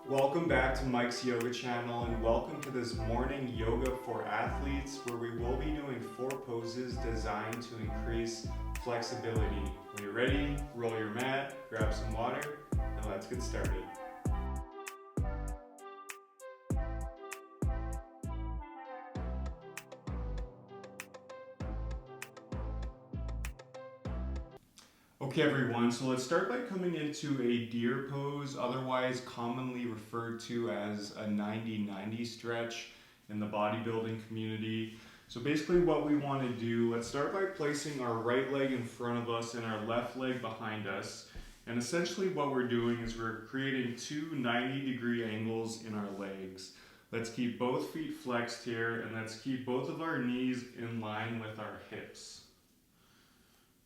Welcome back to Mike's Yoga channel and welcome to this morning yoga for athletes where we will be doing 4 poses designed to increase flexibility. When you're ready, roll your mat, grab some water, and let's get started. Okay everyone, so let's start by coming into a deer pose, otherwise commonly referred to as a 90-90 stretch in the bodybuilding community. So basically what we want to do, let's start by placing our right leg in front of us and our left leg behind us. And essentially what we're doing is we're creating two 90-degree angles in our legs. Let's keep both feet flexed here and let's keep both of our knees in line with our hips.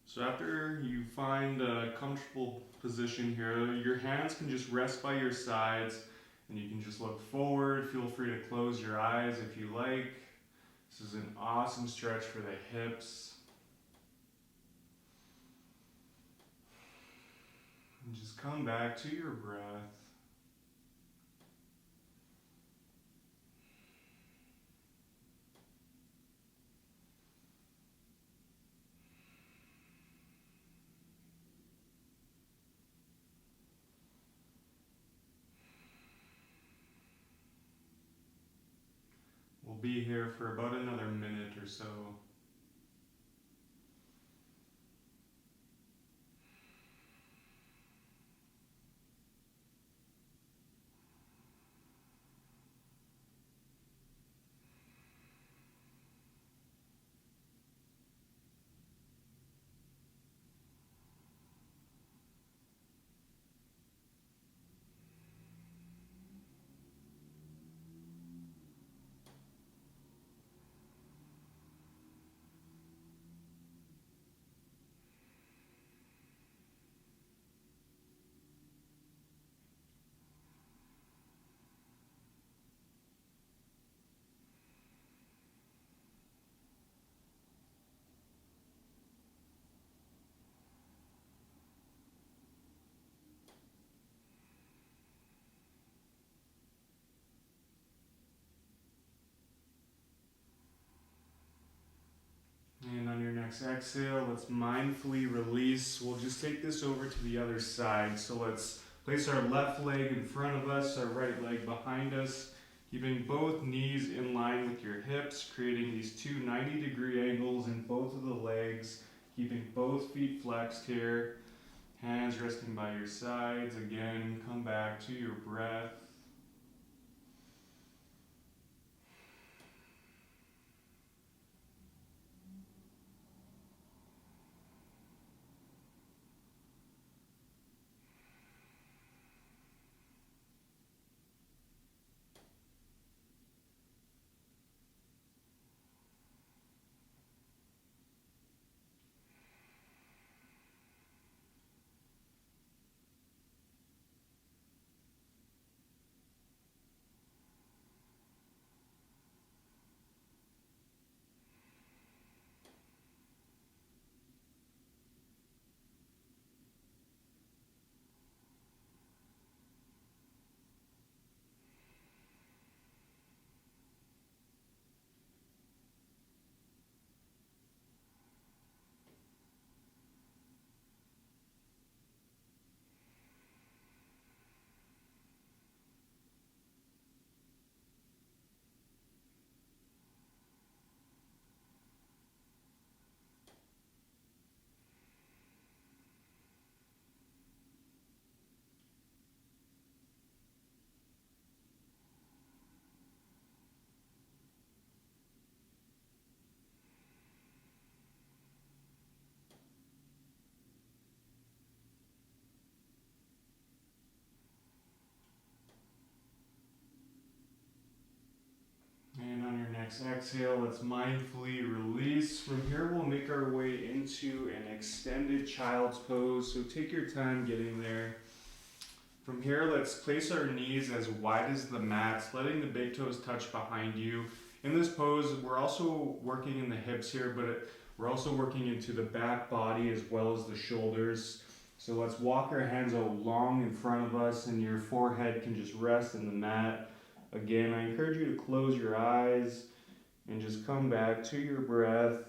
So after you find a comfortable position here, your hands can just rest by your sides and you can just look forward. Feel free to close your eyes if you like. This is an awesome stretch for the hips. And just come back to your breath. We'll be here for about another minute or so. And on your next exhale, let's mindfully release. We'll just take this over to the other side. So let's place our left leg in front of us, our right leg behind us, keeping both knees in line with your hips, creating these two 90-degree angles in both of the legs, keeping both feet flexed here, hands resting by your sides. Again, come back to your breath. And on your next exhale, let's mindfully release. From here, we'll make our way into an extended child's pose. So take your time getting there. From here, let's place our knees as wide as the mats, letting the big toes touch behind you. In this pose, we're also working in the hips here, but we're also working into the back body as well as the shoulders. So let's walk our hands out long in front of us, and your forehead can just rest in the mat. Again, I encourage you to close your eyes and just come back to your breath.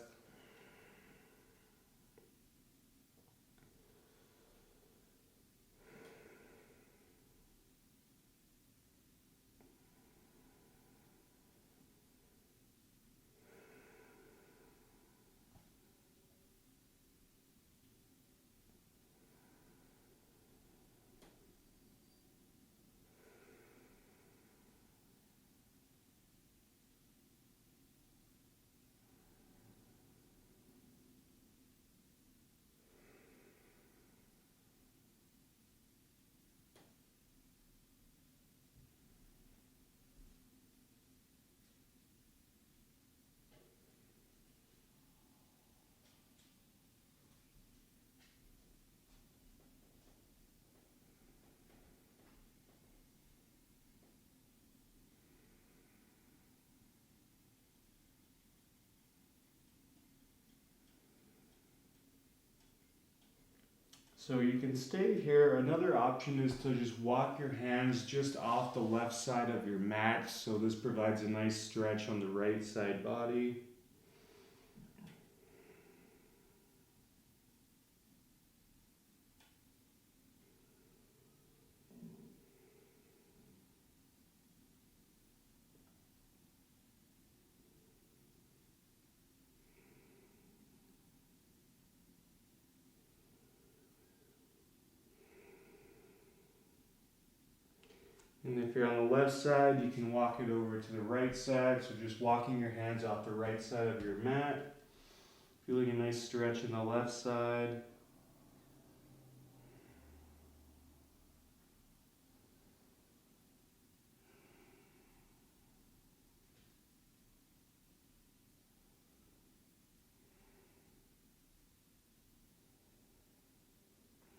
So you can stay here. Another option is to just walk your hands just off the left side of your mat. So this provides a nice stretch on the right side body. And if you're on the left side, you can walk it over to the right side. So just walking your hands off the right side of your mat. Feeling a nice stretch in the left side.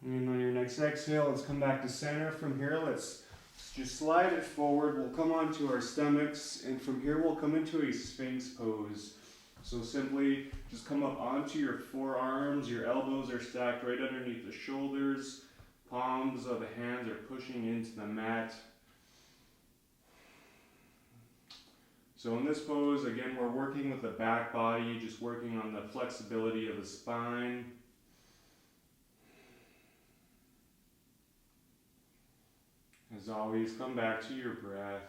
And on your next exhale, let's come back to center. From here, let's just slide it forward. We'll come onto our stomachs, and from here we'll come into a Sphinx pose. So simply just come up onto your forearms. Your elbows are stacked right underneath the shoulders. Palms of the hands are pushing into the mat. So in this pose, again, we're working with the back body, just working on the flexibility of the spine. As always, come back to your breath.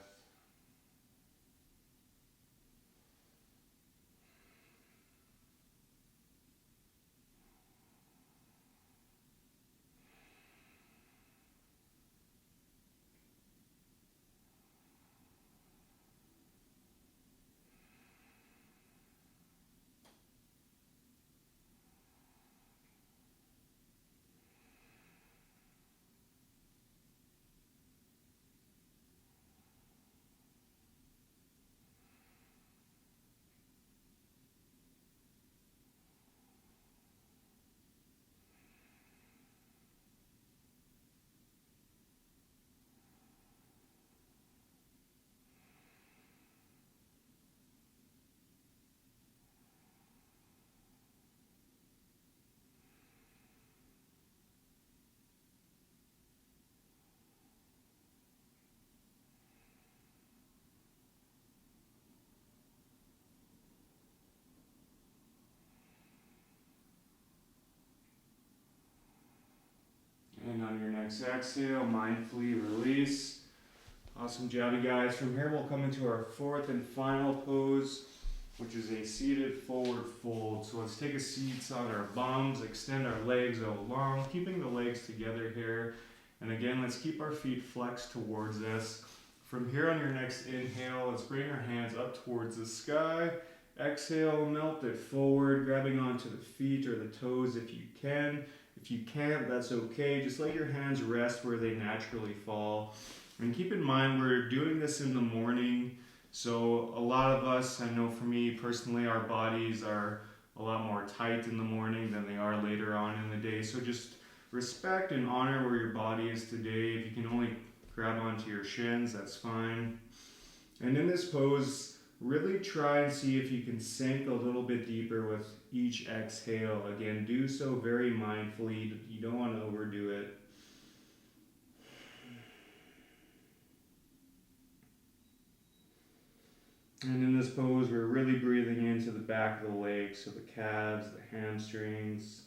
And on your next exhale, mindfully release. Awesome job, you guys. From here, we'll come into our fourth and final pose, which is a seated forward fold. So let's take a seat on our bums, extend our legs out long, keeping the legs together here. And again, let's keep our feet flexed towards us. From here, on your next inhale, let's bring our hands up towards the sky. Exhale, melt it forward, grabbing onto the feet or the toes if you can. If you can't, that's okay. Just let your hands rest where they naturally fall. And keep in mind, we're doing this in the morning. So a lot of us, I know for me personally, our bodies are a lot more tight in the morning than they are later on in the day. So just respect and honor where your body is today. If you can only grab onto your shins, that's fine. And in this pose, Really try and see if you can sink a little bit deeper with each exhale. Again, do so very mindfully. You don't want to overdo it. And in this pose, we're really breathing into the back of the legs, so the calves, the hamstrings.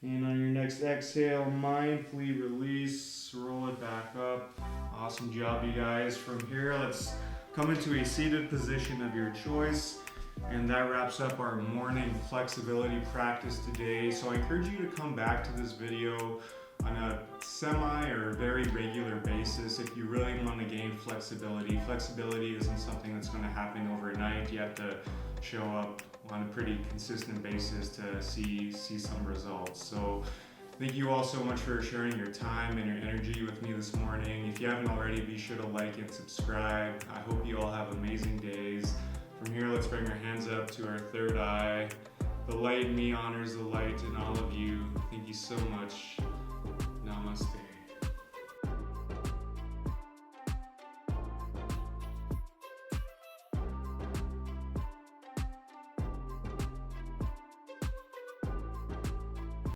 And on your next exhale, mindfully release, roll it back up. Awesome job, you guys. From here, let's come into a seated position of your choice. And that wraps up our morning flexibility practice today. So I encourage you to come back to this video on a semi or very regular basis if you really want to gain flexibility. Flexibility isn't something that's going to happen overnight. You have to show up on a pretty consistent basis to see some results. So thank you all so much for sharing your time and your energy with me this morning. If you haven't already, be sure to like and subscribe. I hope you all have amazing days. From here, let's bring our hands up to our third eye. The light in me honors the light in all of you. Thank you so much. Namaste.